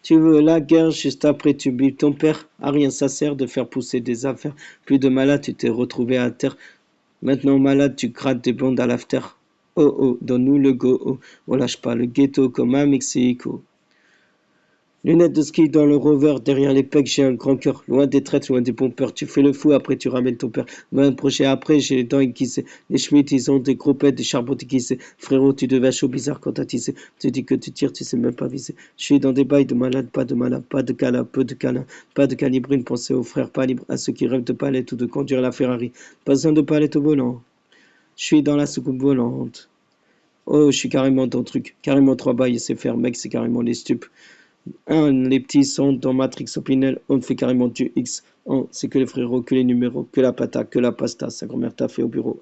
Tu veux la guerre, juste après tu billes ton père. À rien ça sert de faire pousser des affaires. Plus de malade, tu t'es retrouvé à terre. Maintenant malade, tu grattes des blondes à l'after. Oh oh, donne-nous le go, oh. On lâche pas le ghetto comme à Mexico. Lunettes de ski dans le rover, derrière les pecs, j'ai un grand cœur. Loin des traites, loin des pompeurs. Tu fais le fou, après tu ramènes ton père. 20 projets après, j'ai les dents aiguisées. Les Schmitt, ils ont des gros pets, des charbons aiguisés. Frérot, tu devais chaud bizarre quand t'as tissé. Tu dis que tu tires, tu sais même pas viser. Je suis dans des bails de malade, pas de malade, pas de câlin, peu de câlin. Pas de calibre, une pensée aux frères pas libres, à ceux qui rêvent de palette ou de conduire la Ferrari. Pas besoin de palette au volant. Je suis dans la soucoupe volante. Oh, je suis carrément dans le truc. Carrément 3 bails et c'est faire, mec, c'est carrément les stupes. Les petits sont dans Matrix Opinel, on fait carrément du X. C'est que les frérots, que les numéros, que la pata, que la pasta. Sa grand-mère t'a fait au bureau.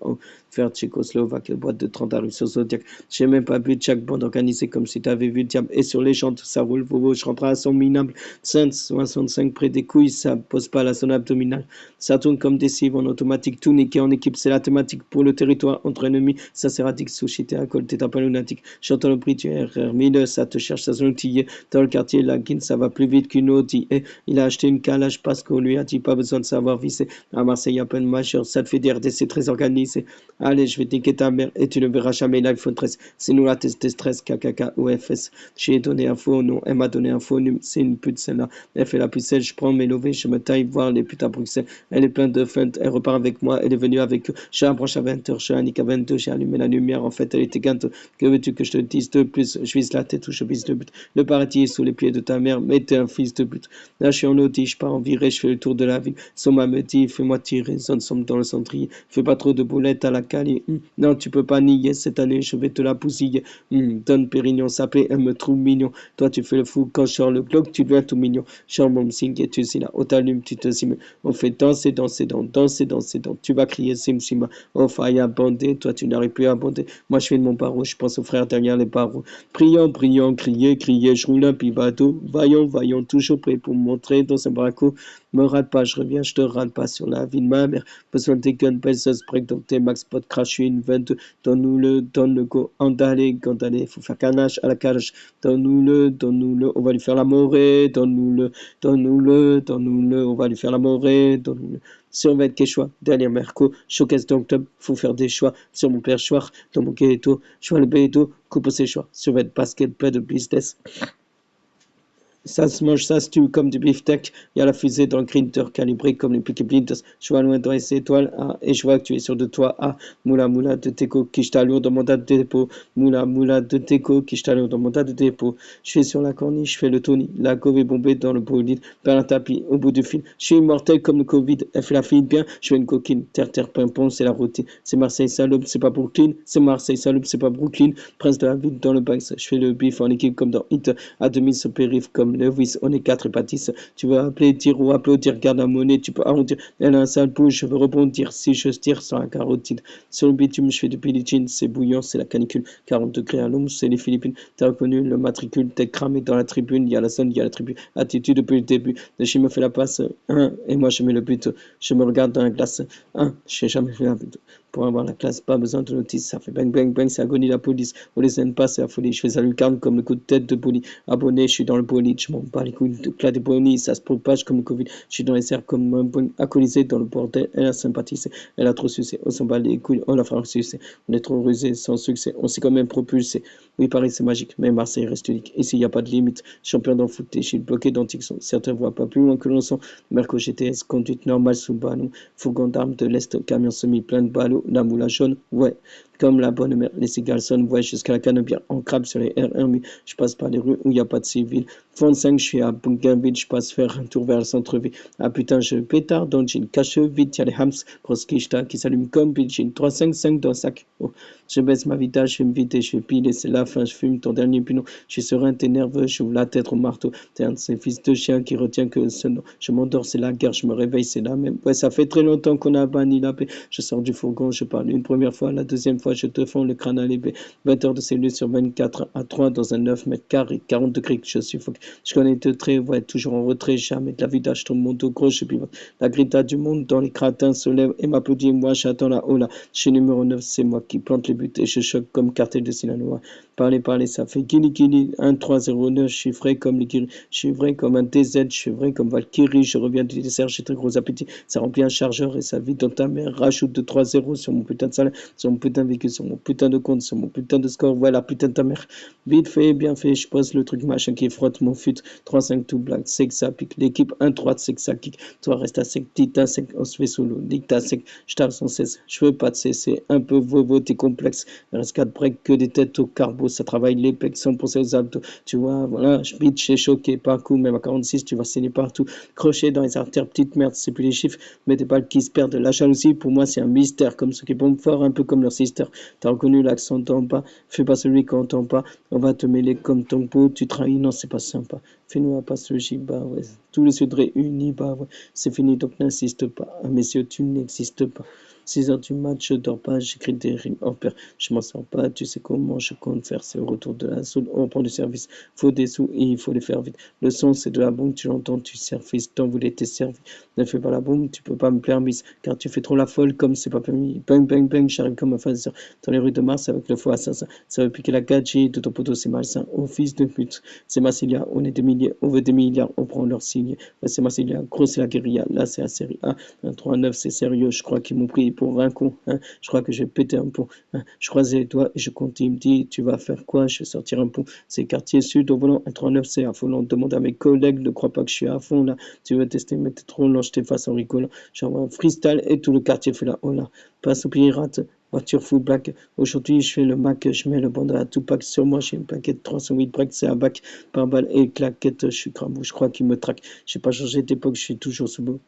Faire tchécoslovaque, boîte de 30 à Russe Zodiac. J'ai même pas vu chaque bande organisée comme si t'avais vu le diable. Et sur les jantes, ça roule, Vovo, je rentre à son minable. 565 près des couilles, ça pose pas la zone abdominale. Ça tourne comme des cives en automatique, tout niqué en équipe, c'est la thématique pour le territoire entre ennemis. Ça c'est radique, sushi, t'es à col, t'es un pas lunatique. J'entends le prix du RR 1000, ça te cherche, ça zone outillé. Dans le quartier, la guine, ça va plus vite qu'une Audi. Et il a acheté une calage parce qu'on lui a dit pas besoin de savoir visser. À Marseille, y a plein de majeurs, ça te fait des RDC très organisé. Allez, je vais niquer ta mère et tu ne verras jamais l'iPhone 13. C'est nous la test de stress, KKK ou FS. J'ai donné un faux nom, elle m'a donné un faux nom, c'est une pute celle-là. Elle fait la pucelle, je prends mes lovés, je me taille voir les putes à Bruxelles. Elle est pleine de feintes, elle repart avec moi, elle est venue avec eux. J'ai un branche à 20h, j'ai un nick à 22, j'ai allumé la lumière, en fait elle était gâteau. Que veux-tu que je te dise de plus? Je vise la tête ou je vise le but. Le paradis est sous les pieds de ta mère, mais t'es un fils de but. Là je suis en Audi, je pars en virée, je fais le tour de la ville. Soma me dit, fais-moi tirer, zone somme dans le cendrier. Fais pas trop de boulettes à la cali. Non, tu peux pas nier, cette année je vais te la pousiller. Donne Pérignon sapé, elle me trouve mignon. Toi tu fais le fou, quand je sors le Glock, tu deviens tout mignon. Charme mon signe et tu sais là, au t'allume, tu te simes. On fait danser, danser, danser, danser, danser. Tu vas crier sim, sim. Oh, faille à bander, toi tu n'arrives plus à bander. Moi je fais de mon barreau, je pense aux frères derrière les barreaux. Prions, prions, criez, criez, je roule un pivato. Vaillons, vaillons, toujours prêt pour me montrer dans un braco. Me rate pas, je reviens, je te rate pas sur la vie de ma mère. Besoin de tes guns, belle sauce break, donc tes max pot crash une 22. Donne le go, andale, gandale, faut faire canache à la cage. Donne-nous-le, on va lui faire la morée. Donne-nous-le, on va lui faire la morée. Donne-nous-le. Survêt Quechua, derrière Merco, showcase d'octobre, faut faire des choix. Sur mon perchoir, dans mon ghetto, je vois le béto, coupe ses choix. Survêt basket, pas de business. Ça se mange, ça se tue comme du beefsteak. Il y a la fusée dans le grinter calibré comme les Peaky Blinders. Je vois loin dans les étoiles, et je vois que tu es sûr de toi, Moula moula de Teco, qui je t'alloure dans mon date de dépôt. Moula moula de Teco, qui je t'alloure dans mon date de dépôt. Je suis sur la corniche, je fais le Tony. La gove est bombée dans le bolide, par un tapis au bout du fil. Je suis immortel comme le Covid. Elle fait la fille bien, je fais une coquine. Terre, terre, pimpon, c'est la routine. C'est Marseille salope, c'est pas Brooklyn. C'est Marseille salope, c'est pas Brooklyn. Prince de la ville dans le Banks. Je fais le bif en équipe comme dans Hit. À demi sur périph comme Lewis, on est 4 et pas 10. Tu veux appeler, dire ou applaudir, garde la monnaie, tu peux arrondir. Elle a un sale bouche, je veux rebondir. Si je tire sans la carotide. Sur le bitume, je fais du Billie Jean, c'est bouillant, c'est la canicule. 40 degrés à l'ombre, c'est les Philippines. T'as reconnu le matricule, t'es cramé dans la tribune. Il y a la zone, il y a la tribune. Attitude depuis le début. Le chien me fait la passe, et moi je mets le but. Je me regarde dans la glace, je n'ai jamais fait la but. Pour avoir la classe, pas besoin de notice. Ça fait bang bang bang, c'est agonie la police. On les aime pas, c'est la folie. Je fais ça lucarne comme le coup de tête de Bolly. Abonné, je suis dans le bolide. Je m'en bats les couilles de plat des bonnies. Ça se propage comme le Covid. Je suis dans les airs comme un bon alcoolisé dans le bordel. Elle a sympathisé. Elle a trop sucé. On s'en bat les couilles. On la fera sucer. On est trop rusé, sans succès. On s'est quand même propulsé. Oui, Paris, c'est magique. Mais Marseille reste unique. Ici, il n'y a pas de limite. Champion d'en foot, je suis bloqué dans Tixon. Certains voient pas plus loin que l'on sent. Merco GTS, conduite normale sous ballon. Fourgon d'armes de l'Est, camion semi plein de ballots. La moula jaune, ouais. Comme la bonne mère, les cigales sonnent, ouais, jusqu'à la canebière. En crabe sur les R1, mais je passe par les rues où il n'y a pas de civils. Fond 5, je suis à Bougainville, je passe faire un tour vers le centre-ville. Ah putain, je pétard, donc j'ai une cache vite, il y a les hams, grosse quicheta qui s'allume comme Bill, j'ai une 355 dans le sac. Oh, je baisse ma vitesse, je vais me vider, je vais piler, c'est la fin, je fume ton dernier pinot. Je suis serein, t'es nerveux, j'ouvre la tête au marteau. T'es un de ces fils de chien qui retient que ce nom. Je m'endors, c'est la guerre, je me réveille, c'est la même. Ouais, ça fait très longtemps qu'on a banni la paix. Je sors du fourgon, je parle une première fois, la deuxième fois. fois je te fonds le crâne à l'épée. 20 heures de cellule sur 24 à 3 dans un 9 mètres carrés, 40 degrés que je suffoque. Je connais deux traits, ouais, toujours en retrait, jamais de la vidage, tout mon dos gros, je pivote. La grita du monde dans les cratins se lève et m'applaudit, moi j'attends la haut là. Je suis numéro 9, c'est moi qui plante les buts et je choque comme cartel de Sinaloa. Parler, ça fait Kili, 1-3-0-9, je suis frais comme les Kiri, je suis vrai comme un DZ, je suis vrai comme Valkyrie, je reviens du dessert, j'ai très gros appétit, ça remplit un chargeur et ça vide dans ta mère, rajoute de 3-0 sur mon putain de salaire, sur mon putain de véhicule, sur mon putain de compte, sur mon putain de score, voilà putain de ta mère, vite fait, bien fait, je pose le truc machin qui frotte mon fut, 3-5 tout black, c'est que ça pique, l'équipe 1-3, c'est que ça kick, toi reste à sec, tita sec, on se fait solo, dicta sec, je tape sans cesse, je veux pas de cesser, un peu vovo, t'es complexe, il reste 4 breaks que des têtes au carbo, ça travaille les pecs 100% aux abdos, tu vois, voilà, je bitch, j'ai choqué, par coup, même à 46, tu vas saigner partout, crochet dans les artères, petite merde, c'est plus les chiffres, mais t'es pas le qui se perd de la jalousie, pour moi c'est un mystère, comme ceux qui bombent fort, un peu comme leur sister, t'as reconnu l'accent d'en bas, fais pas celui qu'on entend pas, on va te mêler comme ton pot, tu trahis, non c'est pas sympa, fais-nous un passe le giba, ouais, tous les sud réunis, bah ouais, c'est fini donc n'insiste pas, ah messieurs tu n'existes pas. 6 heures du match, je dors pas, j'écris des rimes en paire, je m'en sors pas, tu sais comment je compte faire, c'est le retour de la saule, on prend du service, faut des sous et il faut les faire vite. Le son c'est de la bombe, tu l'entends, tu services, t'en voulais t'es servi. Ne fais pas la bombe, tu peux pas me plaire, miss, car tu fais trop la folle comme c'est pas permis. Bang, bang, bang, j'arrive comme un phaseur dans les rues de Mars avec le faux assassin. Ça veut piquer la gadget de ton poteau, c'est malsain. Oh fils de pute, c'est Massilia, on est des milliers, on veut des milliards, on prend leur signe. Ouais, c'est Massilia, gros c'est la guérilla, là c'est la série A. 1-3-9, c'est sérieux, je crois qu'ils m'ont pris pour un con, hein. Je crois que j'ai pété un pont, hein. Je croise les doigts et je compte, il me dit, tu vas faire quoi? Je vais sortir un pont. C'est quartier sud au volant, 1-3-9, c'est affolant. Demande à mes collègues, ne crois pas que je suis à fond là. Tu veux tester, mais t'es trop lent, je t'efface en rigolant. J'envoie un freestyle et tout le quartier fait la hola. Passe au pirate, voiture full black. Aujourd'hui, je fais le Mac, je mets le bandeau à Tupac sur moi. J'ai une plaquette 308 breaks, c'est un bac par balle et claquette. Je suis crabou, je crois qu'il me traque. J'ai pas changé d'époque, je suis toujours sous beau.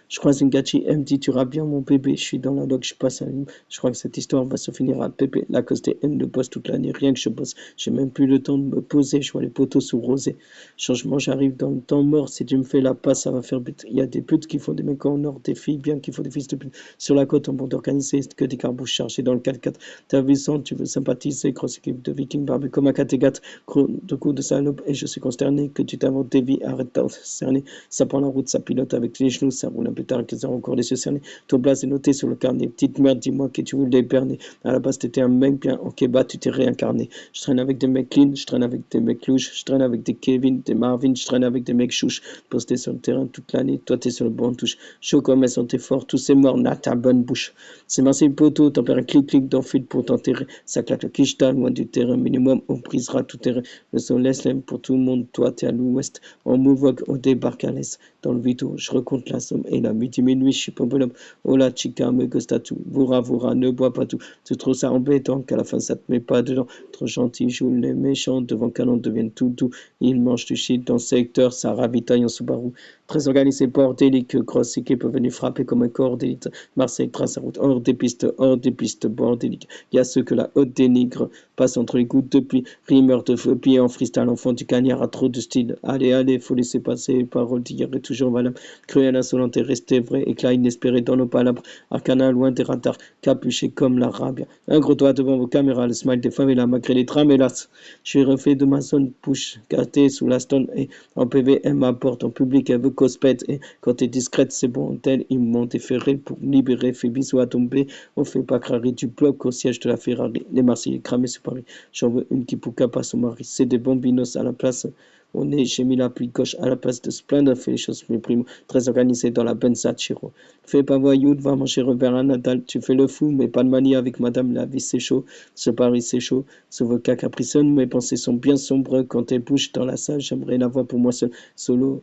Je croise une Gachi, elle me dit tu iras bien mon bébé, je suis dans la log, je passe à la ligne. Je crois que cette histoire va se finir à pépé. La cause des haines le bosse toute l'année, rien que je bosse. J'ai même plus le temps de me poser, je vois les poteaux sous rosé. Changement, j'arrive dans le temps mort, si tu me fais la passe, ça va faire but. Il y a des putes qui font des mecs en or, des filles bien qui font des fils de pute. Sur la côte, en bande organisée, que des carbouches chargés dans le 4x4. T'as vu ça, tu veux sympathiser, grosse équipe de vikings barbus comme un Kattegat, gros de coups de salope, et je suis consterné que tu t'inventes des vies, arrête de cerner. Ça prend la route, ça pilote avec les genoux, ça roule un peu tard, qu'ils ont encore les yeux cernés. Ton blase est noté sur le carnet. Petite merde, dis-moi que tu voulais berner. À la base, t'étais un mec bien. Ok, bah, tu t'es réincarné. Je traîne avec des mecs clean, je traîne avec des mecs louches, je traîne avec des Kevin, des Marvin, je traîne avec des mecs chouches. Posté sur le terrain toute l'année, toi, t'es sur le banc touche. Chaud comme elles sont tes forts, tous ces morts, n'a ta bonne bouche. C'est Marseille poteau, t'en perds un clic-clic dans le fil pour t'enterrer. Ça claque le quichetal, loin du terrain. Minimum, on brisera tout terrain. Le soleil se lève pour tout le monde. Toi, t'es à l'ouest. On m'ouvre, on débarque à l'est. Dans le vito, je recompte la somme. Et la midi minuit, je suis pas bonhomme. Oh la chica, me gusta tout. Voura, ne bois pas tout. Tu trouves ça embêtant qu'à la fin ça te met pas dedans. Trop gentil, joue les méchants. Devant canon deviennent tout doux. Ils mangent du shit dans le secteur. Ça ravitaille en Subaru. Très organisé, bordélique. Grosse équipe venue frapper comme un corps d'élite. Marseille trace sa route hors des pistes, bordélique. Il y a ceux que la haute dénigre. Passe entre les gouttes de pluie. Rimeur de feu, pied en freestyle. Enfant du cagnard a trop de style. Allez, faut laisser passer. Parole d'hier est toujours valable. Cruel, insolente et resté vrai. Éclat inespéré dans nos palabres. Arcana loin des radars. Capuché comme l'Arabia. Un gros doigt devant vos caméras. Le smile des favelas malgré les drames, hélas. Je suis refait de ma zone push. Gâté sous la stone. Et en PV, elle m'apporte. En public, elle veut cospète. Et quand t'es discrète, c'est bon. Tel, ils m'ont déféré pour me libérer. Fais bisous à tomber. On fait pas crari du bloc au siège de la Ferrari. Les Marseillais cramés sur Paris. J'en veux une qui pouca pas son mari. C'est des bambinos à la place. J'ai mis la pluie gauche à la place de se plaindre, fait les choses mes primo, très organisé dans la Benza Chiro. Fais pas voyou, va manger revers à Nadal, tu fais le fou, mais pas de manie avec madame, la vie c'est chaud, ce Paris c'est chaud, ce vocat capriconne, mes pensées sont bien sombres, quand elle bouge dans la salle, j'aimerais la voir pour moi seul, solo.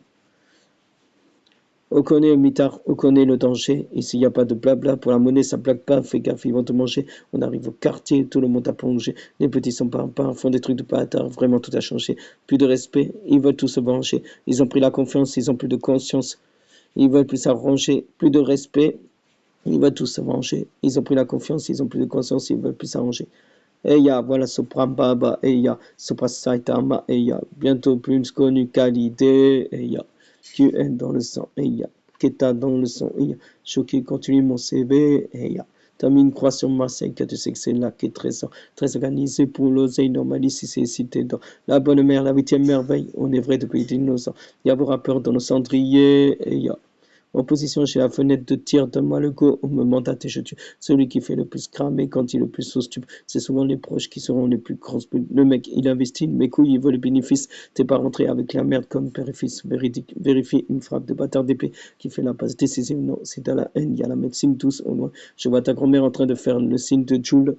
On connaît le mitard, on connaît le danger. Ici, il n'y a pas de blabla. Pour la monnaie, ça blague pas. Fais gaffe, ils vont te manger. On arrive au quartier, tout le monde a plongé. Les petits sont pas, font des trucs de bâtard. Vraiment, tout a changé. Plus de respect, ils veulent tous se venger. Ils ont pris la confiance, ils ont plus de conscience. Ils veulent plus s'arranger. Plus de respect, ils veulent tous se venger. Ils ont pris la confiance, ils ont plus de conscience, ils veulent plus s'arranger. Eya, voilà Sopra Baba, Eya, Sopra Saitama, Eya, bientôt plus connu qu'Alidé, Eya, QN dans le sang, Eya, Keta dans le sang, Eya, choqué continue mon CV, Eya, T'as mis une croix sur Marseille, que tu sais que c'est là qui est très organisé pour l'oseille, normal ici, c'est cité dans la bonne mère, la huitième merveille. On est vrai depuis des dinosaures. Il y a vos rappeurs dans nos cendriers, et il y a en position chez la fenêtre de tir, donne-moi le go, on me mandate et je tue. Celui qui fait le plus cramer quand il est le plus sauce tube, c'est souvent les proches qui seront les plus grands. Le mec, il investit, mes couilles, il veut le bénéfice. T'es pas rentré avec la merde comme père et fils. Véridique, vérifie une frappe de bâtard d'épée qui fait la passe décisive. Non, c'est dans la haine, il y a la médecine tous au loin. Je vois ta grand-mère en train de faire le signe de Joule.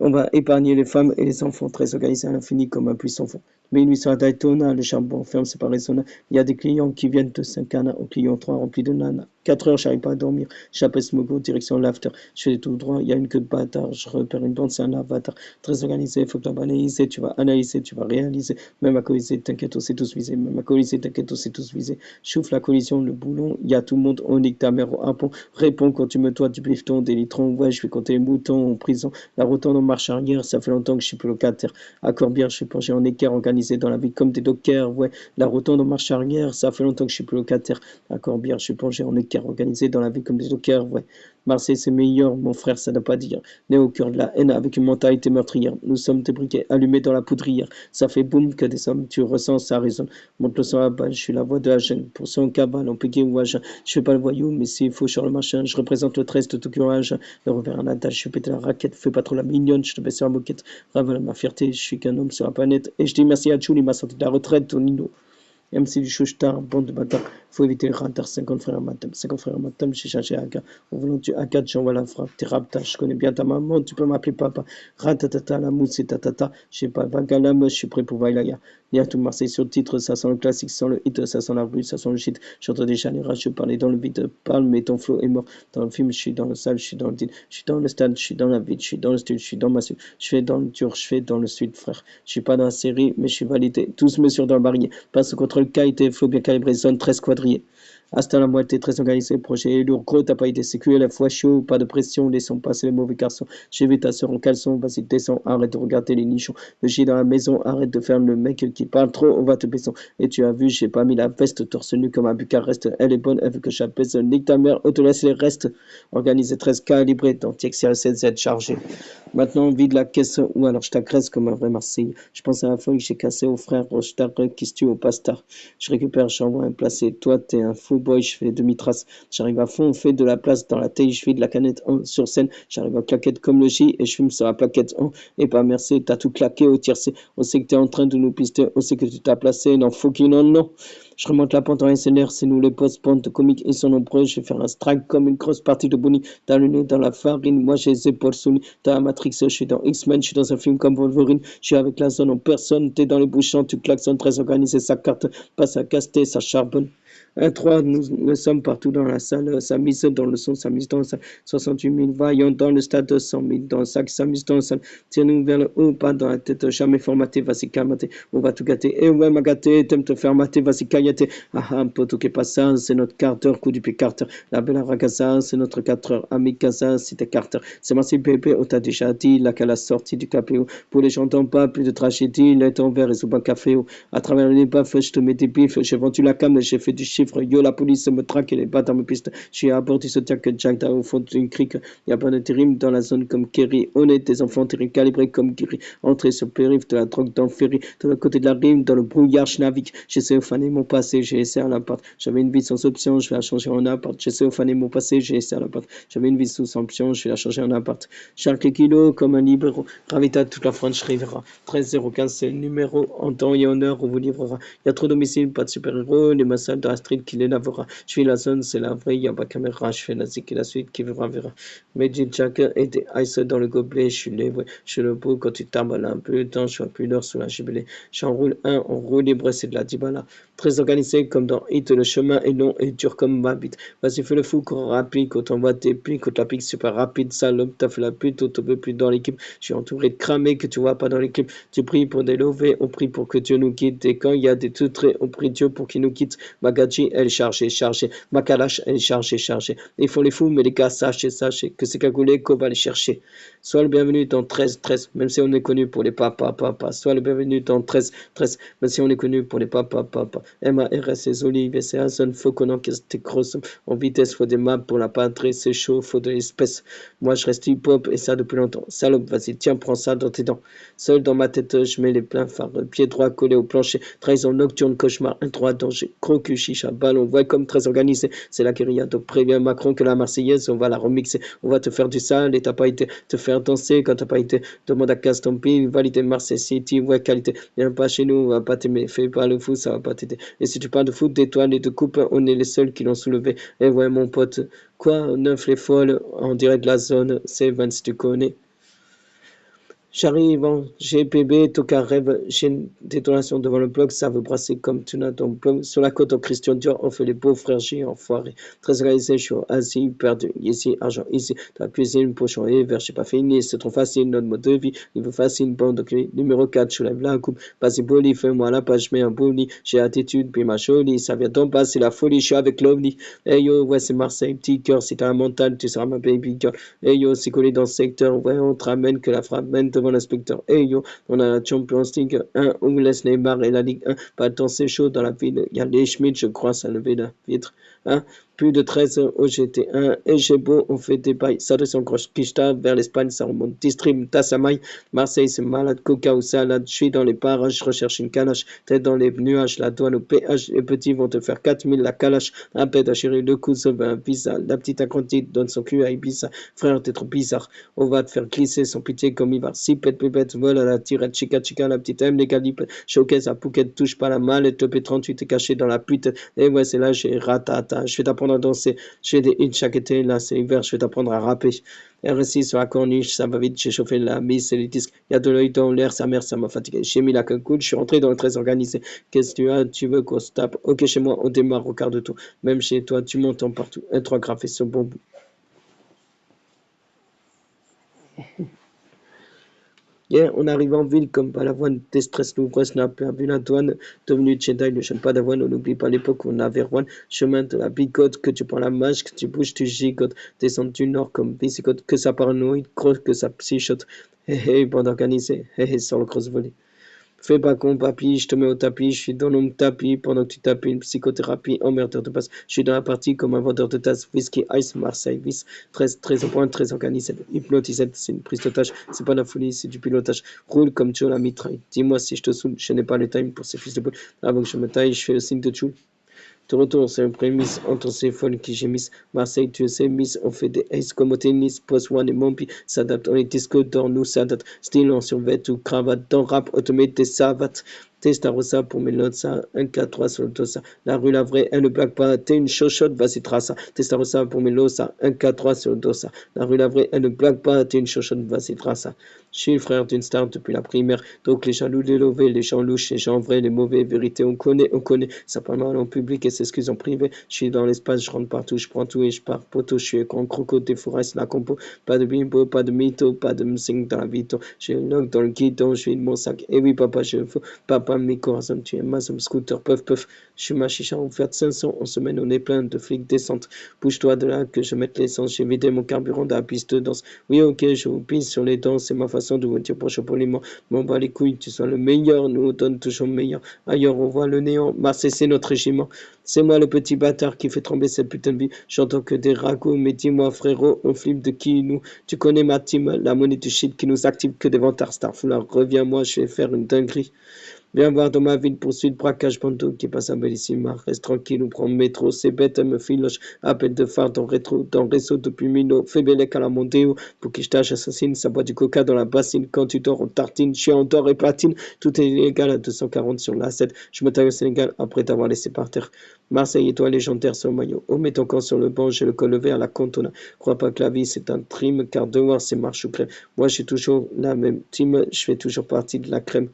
On va épargner les femmes et les enfants, très organisés à l'infini comme un puissant fond. Mais une à Daytona, le charbon ferme, c'est pas raisonnable. Il y a des clients qui viennent de Saint-Cana au client 3 rempli de nanas. 4 heures, j'arrive pas à dormir. J'appelle Smogo, direction l'after. Je fais tout droit, il y a une queue de bâtard. Je repère une bande, c'est un avatar. Très organisé, il faut que tu vas analyser, tu vas analyser, tu vas réaliser. Même à colliser, t'inquiète, c'est tous visé. Même à colliser, t'inquiète, c'est tous visé. Chauffe la collision, le boulon, il y a tout le monde, on nique ta mère au harpon. Réponds quand tu me toites du bifton, des litrons. Ouais, je vais compter les moutons en prison. La rotonde en marche arrière, ça fait longtemps que je suis plus locataire. À Corbière, je suis plongé en équerre, organisé dans la vie comme des dockers. Ouais, la rotonde en marche arrière, ça fait longtemps que je suis plus locataire. À Corbière, je suis plongé en équerre, organisé dans la vie comme des dockers. Ouais, Marseille, c'est meilleur, mon frère, ça n'a pas dire. Né au cœur de la haine avec une mentalité meurtrière. Nous sommes des briquets allumés dans la poudrière. Ça fait boum que des sommes, tu ressens, ça résonne. Monte le sang à balle, je suis la voix de la jeune. Pour son cabane, en piqué ou à jeun. Je fais pas le voyou, mais s'il faut sur le machin, je représente le 13 de Tokyo à jeun. Le revers en attache, je fais péter la raquette, fais pas trop la mignonne, je te baisse sur la moquette. Ravale ma fierté, je suis qu'un homme sur la planète. Et je dis merci à Jules, il m'a sorti de la retraite, Tonino. MC du Chouchtar, bande de bâtards, faut éviter le radar, 50 frères matam, 50 frères matam, j'ai cherché AK, au volant du AK, j'envoie la frappe, t'es rapta, je connais bien ta maman, tu peux m'appeler papa, ratatata, la mousse et tatata, je sais pas, vague à la meuf, je suis prêt pour Vailaya, il y a tout Marseille sur le titre, ça sent le classique, ça sent le hit, ça sent la rue, ça sent le shit, j'entends déjà les rages, je parlais dans le vide, parle, mais ton flow est mort, dans le film, je suis dans le salle, je suis dans le deal, je suis dans le stade, je suis dans la ville, je suis dans le style, je suis dans ma suite, je fais dans le dur, je fais dans le sud, frère, je suis pas dans la série, mais je suis validé, tous mesures dans le barillet, passe au contrôle qualité, flow bien calibré, zone 13 quadrillé. Hasta la moitié, très organisé, projet lourd, gros, t'as pas été sécu, à la fois chaud, pas de pression, laissons passer les mauvais garçons. J'ai vu ta soeur en caleçon, vas-y, descends, arrête de regarder les nichons. Le chien dans la maison, arrête de faire le mec qui parle trop, on va te baisser. Et tu as vu, j'ai pas mis la veste torse nu comme un Bucarest, elle est bonne, elle veut que j'apaise, nique ta mère, on te laisse les restes. Organisé 13 calibré, dans TXR7Z chargé. Maintenant, vide la caisse, ou alors je t'agresse comme un vrai Marseille. Je pense à la fois que j'ai cassé au frère Rochtar, qui se tue au pasta. Je récupère, j'envoie un placé. Toi, t'es un fou boy, je fais demi-trace. J'arrive à fond, on fait de la place dans la taille, je fais de la canette sur scène. J'arrive à claquette comme le J et je fume sur la plaquette et pas merci, t'as tout claqué au tiercé. On sait que t'es en train de nous pister, on sait que tu t'as placé. Non, faut qu'il non. Je remonte la pente en SNR, c'est nous les post-pentes comiques, ils sont nombreux. Je vais faire un strike comme une grosse partie de Bonnie. Dans le nez, dans la farine, moi j'ai les épaules soulies. Dans la Matrix, je suis dans X-Men, je suis dans un film comme Wolverine. Je suis avec la zone en personne, t'es dans les bouchons, tu klaxonnes très organisé, sa carte passe à caster, ça charbonne. 1-3, nous sommes partout dans la salle, ça mise dans le son, ça mise dans la salle. 68 000 vaillants dans le stade, 100 000 dans le sac, ça mise dans la salle. Tire-nous vers le haut, pas dans la tête, jamais formaté, vas-y calmaté, on va tout gâter. Eh ouais, ma gâté, t'aimes te faire mater, vas-y cagnaté. Ah ah, poteau qui passe ça, c'est notre Carter, coup du pied Carter. La belle Aragasa, c'est notre 4 heures. Amicasa, c'était Carter. C'est Marseille bébé, on t'a déjà dit, là qu'à la sortie du KPO. Pour les gens pas, plus de tragédie, il est en verre et sous un café. À travers les baffes, je te mets des bifs, j'ai vendu la cam, j'ai fait du chiffre. Yo, la police me traque et les battes dans mes pistes. Je suis à bord du soutien que Jack au fond d'une crique. Y a pas de terrible dans la zone comme Kerry. On est des enfants terribles calibrés comme Giri. Entrée sur le périph' de la drogue dans le ferry. De l'autre côté de la rime, dans le brouillard, je navigue. J'essaie de faner mon passé, j'ai essayé à l'appart. J'avais une vie sans option, je vais la changer en appart. J'essaie de faner mon passé, j'ai essayé à l'appart. J'avais une vie sous option, je vais la changer en appart. Chaque kilo comme un libéraux. Gravita toute la France Rivera. 13015, c'est le numéro. En temps et en heure, on vous livrera. Y a trop d'homicides, pas de super-héros. Les massacres de la street qui les lavera. Je suis la zone, c'est la vraie, y a pas caméra. Je fais la zik et la suite qui verra, verra. Magic Jack et des ice dans le gobelet. Je suis les vrais. Je suis le beau quand tu t'embales un peu de temps. Je suis plus d'heure sous la jubilée. J'enroule un, on roule libre, c'est de la dibala. Très organisé comme dans Hit, le chemin est long et dur comme ma bite. Vas-y, fais le fou, cours rapide, quand on voit tes pics, quand la pique super rapide, salope, t'as fait la pute, on te veut plus dans l'équipe. Je suis entouré de cramés que tu vois pas dans l'équipe. Tu pries pour des lovés, on prie pour que Dieu nous quitte. Et quand il y a des tutrés, on prie Dieu pour qu'il nous quitte. Magadji, elle est chargée, chargée. Ma calache, elle est chargée, chargée. Ils font les fous, mais les gars, sachez que c'est cagoulé qu'on va les chercher. Sois le bienvenu dans 13-13, même si on est connu pour les papas. Sois le bienvenu dans 13-13, même si on est connu pour les papas. Crème à RS, les olives, et c'est Azon, faut qu'on encaisse tes grosses. En vitesse, faut des maps pour la patrie, c'est chaud, faut de l'espèce. Moi, je reste hip-hop, et ça depuis longtemps. Salope, vas-y, tiens, prends ça dans tes dents. Seul dans ma tête, je mets les pleins phares, pied droit collé au plancher. Trahison nocturne, cauchemar, un droit danger. Crocu, chicha, ballon, welcome, très organisé. C'est la guérilla, donc préviens Macron que la Marseillaise, on va la remixer. On va te faire du sale et t'as pas été te faire danser quand t'as pas été. Demande à Castompi, validé Marseille City, ouais, qualité. Viens pas chez nous, on va pas t'aimer. Fais pas le fou, ça va pas t'aider. Et si tu parles de foot, d'étoiles et de coupes, on est les seuls qui l'ont soulevé. Et ouais, mon pote, quoi, neuf les folles, on dirait de la zone, c'est 20 si tu connais. J'arrive en GPB, Toka rêve, j'ai une détonation devant le bloc, ça veut brasser comme tu n'as ton bloc. Sur la côte, en Christian Dior, on fait les beaux frères J, enfoiré. Très organisé, je suis assis, perdu, ici, argent, ici. Ta cuisine, pochon et verre, j'ai pas fini, c'est trop facile, notre mode de vie. Niveau facile, bon, donc numéro 4, je lève la coupe. Vas-y, Boli, fais-moi la page, mets un boli. J'ai attitude, puis ma jolie, ça vient d'en bas, c'est la folie, je suis avec l'OVNI. Hey yo, ouais, c'est Marseille, petit cœur, si t'as un mental, tu seras ma baby girl. Hey yo, c'est collé dans le secteur, ouais, on te ramène que la frappe mène devant l'inspecteur. Hey yo, on a la Champions League 1, on laisse Neymar et la Ligue 1. Pas de temps, c'est chaud dans la ville. Il y a les Schmitt, je crois, ça levé la vitre. Hein? Plus de 13 au GT1 et j'ai beau, on fait des bails. Ça descend croche Kishta vers l'Espagne, ça remonte. Distrib, Tassamay, Marseille, c'est malade. Coca ou salade, je suis dans les parages, je recherche une calache. Tête dans les nuages, la douane au péage. Les petits vont te faire 4000 la calache. Un pète à chérir le coup, sauve un visa. La petite accrontite donne son cul à Ibiza. Frère, t'es trop bizarre. On va te faire glisser sans pitié comme il va. Si pète pépette, voilà la tirette, chica chica, la petite M, les calipettes. Showcase à Phuket, touche pas la mallette. Le P38 est caché dans la pute. Et ouais, c'est là, j'ai ratata. Je vais t'apprendre à danser. Je fais des hits chaque été. Là, c'est l'hiver, je vais t'apprendre à rapper. RSI sur la corniche, ça va vite. J'ai chauffé la mise, c'est les disques. Il y a de l'œil dans l'air, sa mère, ça m'a fatigué. J'ai mis la cagoule, je suis rentré dans le très organisé. Qu'est-ce que tu as? Tu veux qu'on se tape? Ok, chez moi, on démarre au quart de tour. Même chez toi, tu m'entends partout. Un 3 graphé sur bon bout. Hier, on arrive en ville comme Balavoine, déstresse l'ouvreuse n'a perdu la douane, devenu Jedi, ne chante pas d'avoine, on n'oublie pas l'époque où on avait Rouen, chemin de la bicote, que tu prends la mâche, que tu bouges, tu gigotes, descends du nord comme bicicote, que ça paranoïde, croche, que ça psychote, hé hé, bande organisée, hé hé, sur le cross volé. Fais pas con, papy, je te mets au tapis, je suis dans mon tapis pendant que tu tapis une psychothérapie, emmerdeur de passe. Je suis dans la partie comme un vendeur de tasses, whisky, ice, Marseille, vis, 13 au point, 13 organisé, hypnotisé, c'est une prise d'otage, c'est pas la folie, c'est du pilotage. Roule comme Joe la mitraille. Dis-moi si je te saoule, je n'ai pas le time pour ces fils de boule. Avant que je me taille, je fais le signe de Joule. De retour, c'est un prémisse entre ces folles qui gémissent. Marseille, tu sais, Miss, on fait des aces comme au tennis. Post One et Mompi s'adaptent. On est disco d'or, nous s'adapte. Style en survêt ou cravate. Dans rap, automate des savates. Testarossa pour mes notes, ça. 1, 4, 3 sur le dossa. La rue, la vraie, elle ne blague pas. T'es une chochotte, vas-y, trace ça. Testarossa pour mes lots, ça. 1, 4, 3 sur le dossa. La rue, la vraie, elle ne blague pas. T'es une chochotte, vas-y, trace ça. Je suis le frère d'une star depuis la primaire. Donc les jaloux, les lovés, les gens louches, les gens vrais, les mauvais. Vérité, on connaît. Ça parle mal en public et s'excuse en privé. Je suis dans l'espace, je rentre partout, je prends tout et je pars poteau. Je suis grand croco des forêts, c'est la compo. Pas de bimbo, pas de mytho, pas de msing dans la vito. J'ai une lock dans le guidon, je suis de mon sac. Et oui, papa, je veux. Papa, mes corazons, tu es ma scooter, puff. Je suis ma chicha, on fait 500 en semaine, on est plein de flics descente. Bouge-toi de là que je mette l'essence. J'ai vidé mon carburant dans la piste de danse. Oui, ok, je vous pisse sur les dents, c'est ma façon de vous dire proche poliment. M'en bats les couilles, tu sois le meilleur, nous on donne toujours meilleur. Ailleurs, on voit le néant. Marseille, c'est notre régiment. C'est moi le petit bâtard qui fait trembler cette putain de vie. J'entends que des ragots, mais dis-moi frérot, on flippe de qui nous? Tu connais ma team, la monnaie du shit qui nous active que des vantards Starfoulard. Reviens-moi, je vais faire une dinguerie. Viens voir dans ma ville, poursuite, braquage, bandeau qui passe à Bellissima. Reste tranquille, on prend le métro, c'est bête, elle me filoche. Appel de phare dans rétro, dans réseau depuis Mino. Fais bélec à la Mondeo, pour qui je tâche assassine. Ça boit du coca dans la bassine. Quand tu dors, on tartine. Je suis en d'or et platine. Tout est illégal à 240 sur la 7. Je me taille au Sénégal après t'avoir laissé par terre. Marseille, étoile légendaire sur le maillot. Oh, mets ton camp sur le banc, j'ai le col levé à la cantona. Crois pas que la vie c'est un trim, car devoir c'est marche ou crème. Moi, je suis toujours la même team, je fais toujours partie de la crème.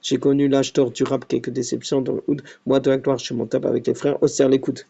J'ai connu l'âge d'or du rap, quelques déceptions dans le hood. Moi, de la gloire, je m'en tape avec les frères, on serre les coudes.